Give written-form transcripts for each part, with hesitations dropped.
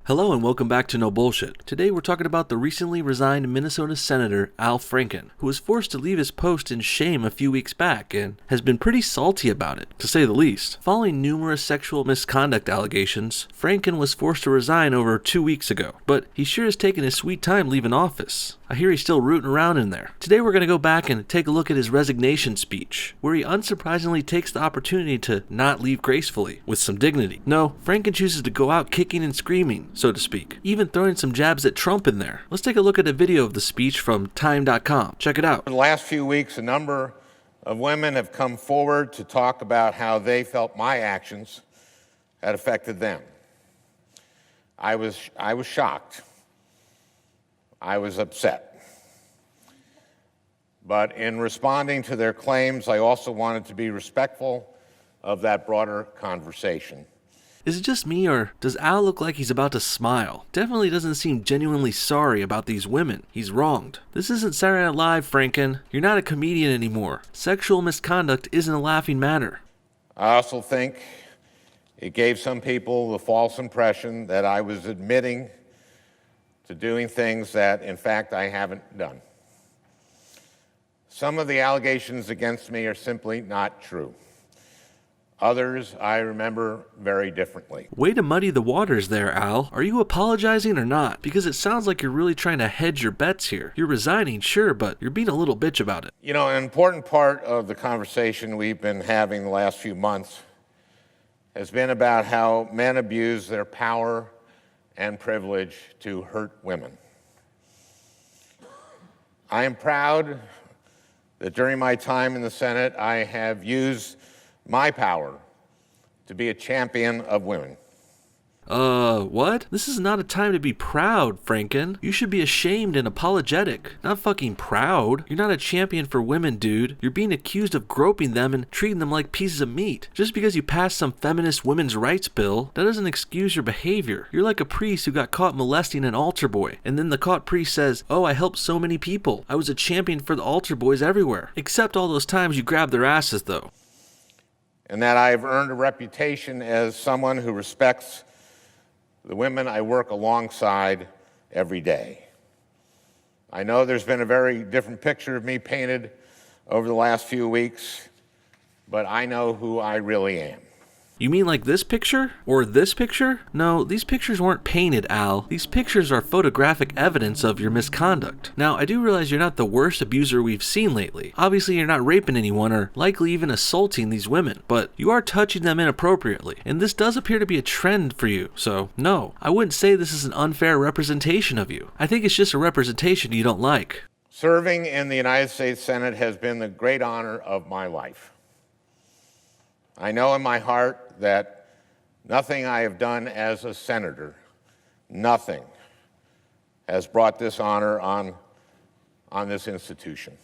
Hello and welcome back to No Bullshit. Today we're talking about the recently resigned Minnesota Senator Al Franken, who was forced to leave his post in shame a few weeks back and has been pretty salty about it, to say the least. Following numerous sexual misconduct allegations, Franken was forced to resign over 2 weeks ago, but he sure has taken his sweet time leaving office. I hear he's still rooting around in there. Today we're going to go back and take a look at his resignation speech, where he unsurprisingly takes the opportunity to not leave gracefully, with some dignity. No, Franken chooses to go out kicking and screaming, so to speak, even throwing some jabs at Trump in there. Let's take a look at a video of the speech from Time.com. Check it out. In the last few weeks, a number of women have come forward to talk about how they felt my actions had affected them. I was shocked. I was upset. But in responding to their claims, I also wanted to be respectful of that broader conversation. Is it just me, or does Al look like he's about to smile? Definitely doesn't seem genuinely sorry about these women he's wronged. This isn't Saturday Night Live, Franken. You're not a comedian anymore. Sexual misconduct isn't a laughing matter. I also think it gave some people the false impression that I was admitting to doing things that, in fact, I haven't done. Some of the allegations against me are simply not true. Others I remember very differently. Way to muddy the waters there, Al. Are you apologizing or not? Because it sounds like you're really trying to hedge your bets here. You're resigning, sure, but you're being a little bitch about it. You know, an important part of the conversation we've been having the last few months has been about how men abuse their power and privilege to hurt women. I am proud that during my time in the Senate, I have used my power to be a champion of women. What? This is not a time to be proud, Franken. You should be ashamed and apologetic, not fucking proud. You're not a champion for women, dude. You're being accused of groping them and treating them like pieces of meat. Just because you passed some feminist women's rights bill, that doesn't excuse your behavior. You're like a priest who got caught molesting an altar boy, and then the caught priest says, "Oh, I helped so many people. I was a champion for the altar boys everywhere." Except all those times you grabbed their asses, though. And that I have earned a reputation as someone who respects the women I work alongside every day. I know there's been a very different picture of me painted over the last few weeks, but I know who I really am. You mean like this picture? Or this picture? No, these pictures weren't painted, Al. These pictures are photographic evidence of your misconduct. Now, I do realize you're not the worst abuser we've seen lately. Obviously, you're not raping anyone or likely even assaulting these women, but you are touching them inappropriately, and this does appear to be a trend for you. So, no, I wouldn't say this is an unfair representation of you. I think it's just a representation you don't like. Serving in the United States Senate has been the great honor of my life. I know in my heart that nothing I have done as a senator, nothing, has brought this honor on this institution.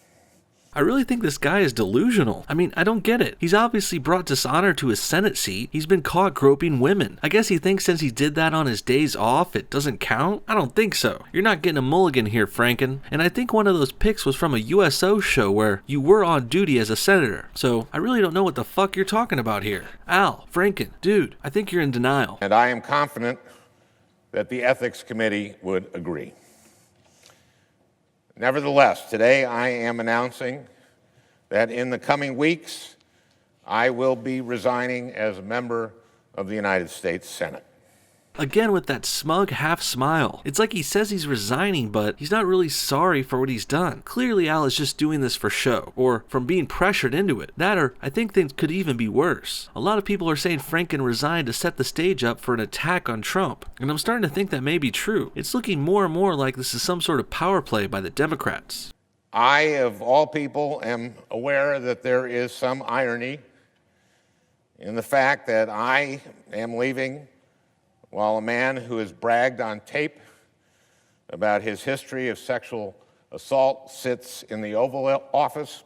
I really think this guy is delusional. I mean, I don't get it. He's obviously brought dishonor to his Senate seat. He's been caught groping women. I guess he thinks since he did that on his days off, it doesn't count? I don't think so. You're not getting a mulligan here, Franken. And I think one of those pics was from a USO show where you were on duty as a senator. So I really don't know what the fuck you're talking about here. Al, Franken, dude, I think you're in denial. And I am confident that the Ethics Committee would agree. Nevertheless, today I am announcing that in the coming weeks, I will be resigning as a member of the United States Senate. Again with that smug half smile. It's like he says he's resigning, but he's not really sorry for what he's done. Clearly Al is just doing this for show, or from being pressured into it. That, or I think things could even be worse. A lot of people are saying Franken resigned to set the stage up for an attack on Trump, and I'm starting to think that may be true. It's looking more and more like this is some sort of power play by the Democrats. I, of all people, am aware that there is some irony in the fact that I am leaving while a man who has bragged on tape about his history of sexual assault sits in the Oval Office,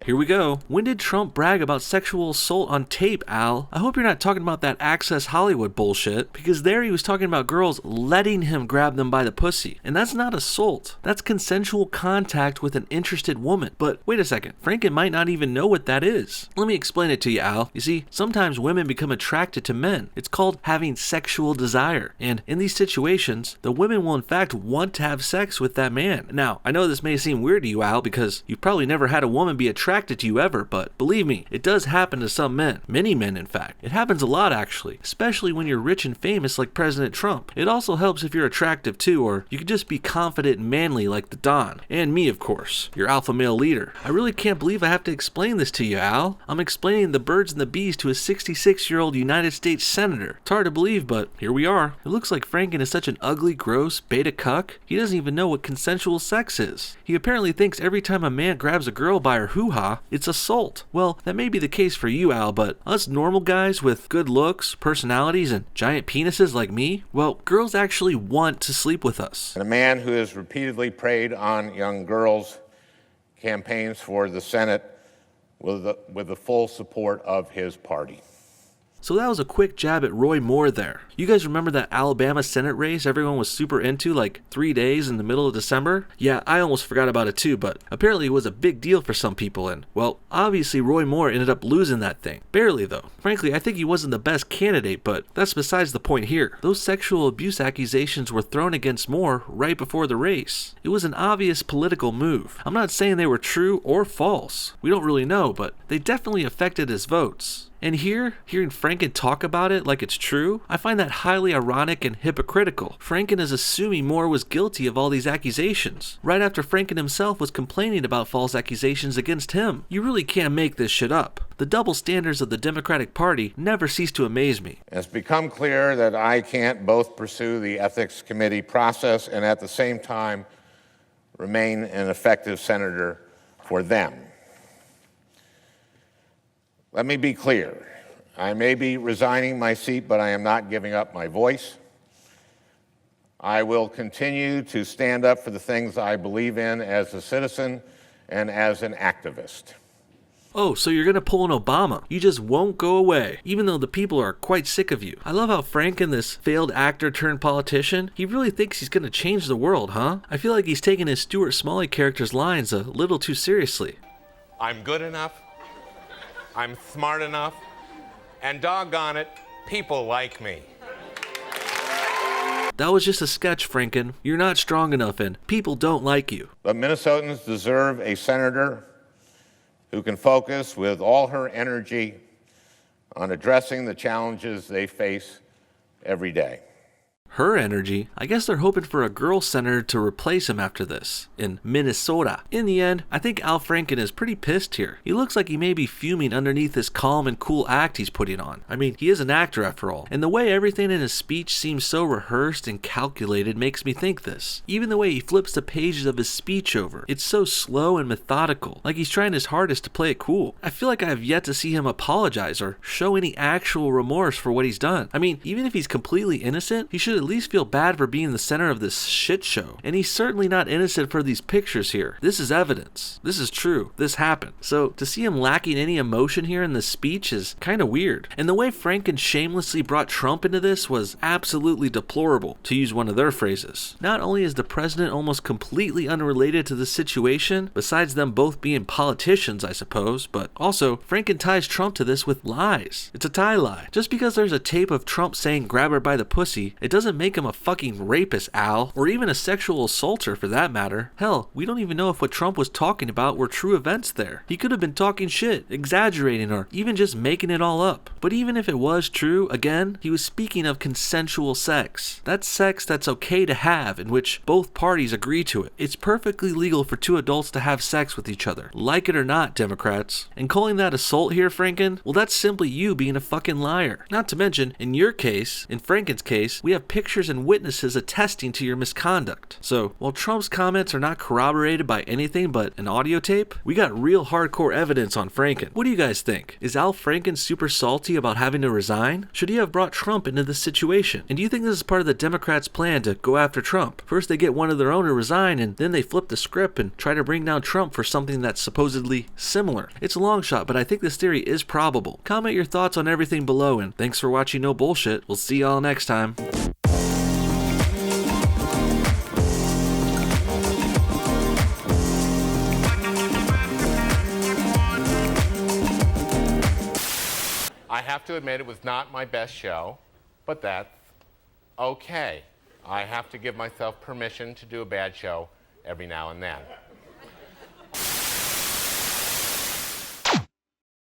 Here we go. When did Trump brag about sexual assault on tape, Al? I hope you're not talking about that Access Hollywood bullshit, because there he was talking about girls letting him grab them by the pussy. And that's not assault. That's consensual contact with an interested woman. But wait a second, Franken might not even know what that is. Let me explain it to you, Al. You see, sometimes women become attracted to men. It's called having sexual desire. And in these situations, the women will in fact want to have sex with that man. Now, I know this may seem weird to you, Al, because you've probably never had a woman be attracted to you ever, but believe me, it does happen to some men. Many men, in fact. It happens a lot, actually, especially when you're rich and famous like President Trump. It also helps if you're attractive too, or you could just be confident and manly like the Don. And me, of course, your alpha male leader. I really can't believe I have to explain this to you, Al. I'm explaining the birds and the bees to a 66-year-old United States senator. It's hard to believe, but here we are. It looks like Franken is such an ugly, gross beta cuck. He doesn't even know what consensual sex is. He apparently thinks every time a man grabs a girl by her hoo-ha, it's assault. Well, that may be the case for you, Al, but us normal guys with good looks, personalities, and giant penises like me, well, girls actually want to sleep with us. And a man who has repeatedly preyed on young girls campaigns for the Senate with the full support of his party. So that was a quick jab at Roy Moore there. You guys remember that Alabama Senate race everyone was super into like 3 days in the middle of December? Yeah, I almost forgot about it too, but apparently it was a big deal for some people, and well, obviously Roy Moore ended up losing that thing. Barely though. Frankly, I think he wasn't the best candidate, but that's besides the point here. Those sexual abuse accusations were thrown against Moore right before the race. It was an obvious political move. I'm not saying they were true or false. We don't really know, but they definitely affected his votes. And here, hearing Franken talk about it like it's true, I find that highly ironic and hypocritical. Franken is assuming Moore was guilty of all these accusations, right after Franken himself was complaining about false accusations against him. You really can't make this shit up. The double standards of the Democratic Party never cease to amaze me. It's become clear that I can't both pursue the Ethics Committee process and at the same time remain an effective senator for them. Let me be clear. I may be resigning my seat, but I am not giving up my voice. I will continue to stand up for the things I believe in as a citizen and as an activist. Oh, so you're gonna pull an Obama. You just won't go away, even though the people are quite sick of you. I love how Franken, this failed actor turned politician, he really thinks he's gonna change the world, huh? I feel like he's taking his Stuart Smalley character's lines a little too seriously. I'm good enough. I'm smart enough, and doggone it, people like me. That was just a sketch, Franken. You're not strong enough and people don't like you. But Minnesotans deserve a senator who can focus with all her energy on addressing the challenges they face every day. Her energy? I guess they're hoping for a girl senator to replace him after this, in Minnesota. In the end, I think Al Franken is pretty pissed here. He looks like he may be fuming underneath this calm and cool act he's putting on. I mean, he is an actor after all, and the way everything in his speech seems so rehearsed and calculated makes me think this. Even the way he flips the pages of his speech over, it's so slow and methodical, like he's trying his hardest to play it cool. I feel like I have yet to see him apologize or show any actual remorse for what he's done. I mean, even if he's completely innocent, he should at least feel bad for being the center of this shit show. And he's certainly not innocent for these pictures here. This is evidence. This is true. This happened. So to see him lacking any emotion here in this speech is kind of weird. And the way Franken shamelessly brought Trump into this was absolutely deplorable, to use one of their phrases. Not only is the president almost completely unrelated to this situation, besides them both being politicians, I suppose, but also Franken ties Trump to this with lies. It's a tie lie. Just because there's a tape of Trump saying grab her by the pussy, it doesn't make him a fucking rapist, Al, or even a sexual assaulter for that matter. Hell, we don't even know if what Trump was talking about were true events there. He could have been talking shit, exaggerating, or even just making it all up. But even if it was true, again, he was speaking of consensual sex. That's sex that's okay to have, in which both parties agree to it. It's perfectly legal for two adults to have sex with each other. Like it or not, Democrats. And calling that assault here, Franken, well, that's simply you being a fucking liar. Not to mention, in your case, in Franken's case, we have pictures pictures and witnesses attesting to your misconduct. So, while Trump's comments are not corroborated by anything but an audio tape, we got real hardcore evidence on Franken. What do you guys think? Is Al Franken super salty about having to resign? Should he have brought Trump into this situation? And do you think this is part of the Democrats' plan to go after Trump? First they get one of their own to resign, and then they flip the script and try to bring down Trump for something that's supposedly similar. It's a long shot, but I think this theory is probable. Comment your thoughts on everything below, and thanks for watching No Bullshit. We'll see y'all next time. I have to admit it was not my best show, but that's okay. I have to give myself permission to do a bad show every now and then.